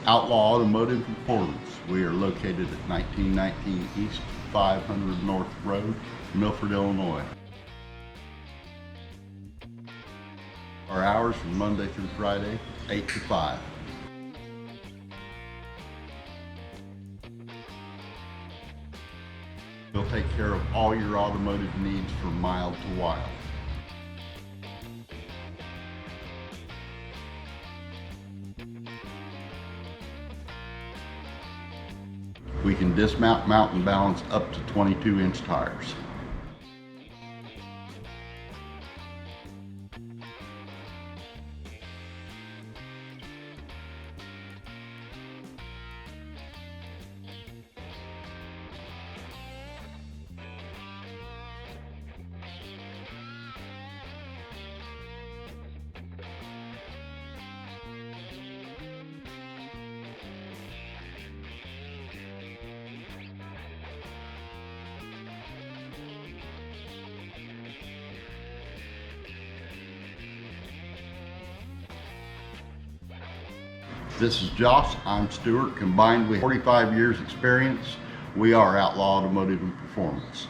Outlaw Automotive Performance. We are located at 1919 East 500 North Road, Milford, Illinois. Our hours are Monday through Friday, 8 to 5. We'll take care of all your automotive needs from mild to wild. We can dismount, mount, and balance up to 22-inch tires. This is Josh, I'm Stuart. Combined with 45 years experience, we are Outlaw Automotive and Performance.